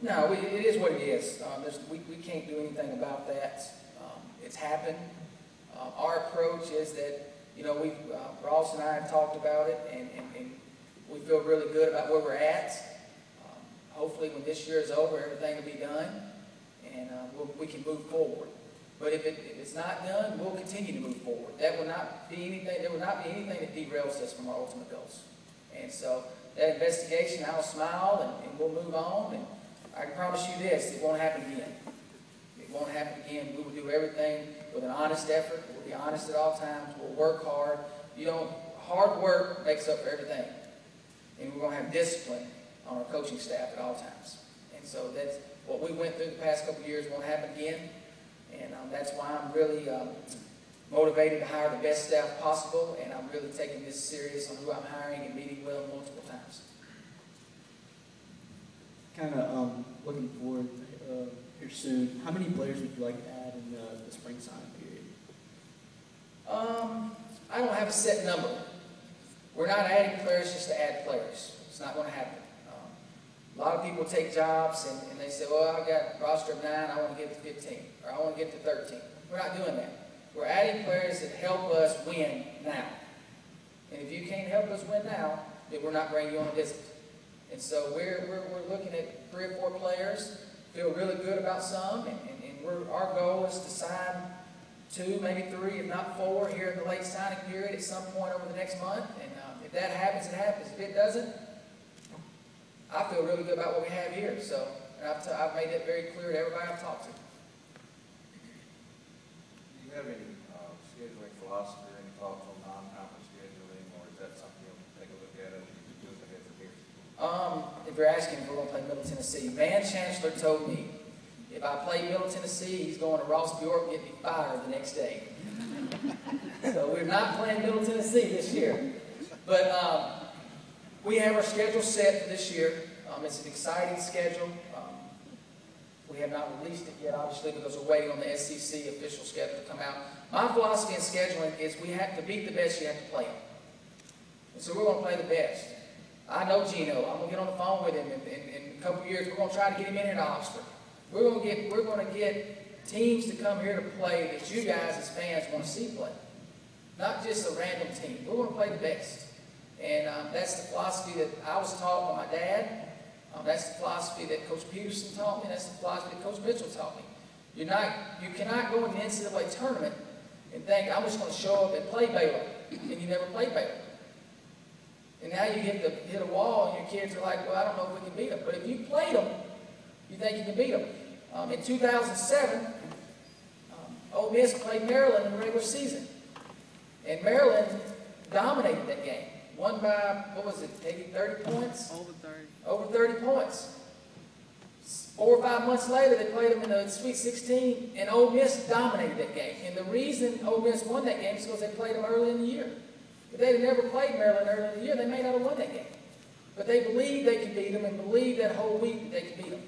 No, it is what it is. We can't do anything about that. It's happened. Our approach is that, Ross and I have talked about it, and we feel really good about where we're at. Hopefully when this year is over, everything will be done, and we can move forward. But if it's not done, we'll continue to move forward. There will not be anything that derails us from our ultimate goals. And so that investigation, I'll smile and we'll move on. And I can promise you this, it won't happen again. It won't happen again. We will do everything with an honest effort. We'll be honest at all times. We'll work hard. Hard work makes up for everything. And we're going to have discipline on our coaching staff at all times. And so that's what we went through the past couple of years won't happen again. And that's why I'm really motivated to hire the best staff possible, and I'm really taking this serious on who I'm hiring and meeting with multiple times. Kind of looking forward here soon, how many players would you like to add in the spring signing period? I don't have a set number. We're not adding players just to add players. It's not going to happen. A lot of people take jobs and they say, well, I got a roster of 9, I want to get to 15, or I want to get to 13. We're not doing that. We're adding players that help us win now. And if you can't help us win now, then we're not bringing you on a visit. And so we're looking at 3 or 4 players, feel really good about some, and our goal is to sign 2, maybe 3, if not 4 here in the late signing period at some point over the next month. And if that happens, it happens. If it doesn't, I feel really good about what we have here. So I've made that very clear to everybody I've talked to. Do you have any scheduling philosophy or any thoughts on non-conference scheduling, or is that something you'll take a look at as you do it from here? If you're asking if we're going to play Middle Tennessee, Van Chancellor told me if I play Middle Tennessee, he's going to Ross Bjork and get me fired the next day. So we're not playing Middle Tennessee this year. But we have our schedule set for this year. It's an exciting schedule. We have not released it yet, obviously, because we're waiting on the SEC official schedule to come out. My philosophy in scheduling is we have to beat the best, you have to play them. And so we're going to play the best. I know Gino. I'm going to get on the phone with him in a couple of years. We're going to try to get him in here to Oxford. We're going to get teams to come here to play that you guys as fans want to see play. Not just a random team. We're going to play the best. And that's the philosophy that I was taught by my dad. That's the philosophy that Coach Peterson taught me. That's the philosophy that Coach Mitchell taught me. You cannot go in the NCAA tournament and think, I'm just going to show up and play Baylor. And you never played Baylor. And now you hit a wall and your kids are like, well, I don't know if we can beat them. But if you played them, you think you can beat them. In 2007, Ole Miss played Maryland in the regular season. And Maryland dominated that game. Won by, what was it, maybe 30 points? Over 30. Over 30 points. 4 or 5 months later, they played them in the Sweet 16, and Ole Miss dominated that game. And the reason Ole Miss won that game is because they played them early in the year. If they had never played Maryland early in the year, they may not have won that game. But they believed they could beat them and believed that whole week that they could beat them.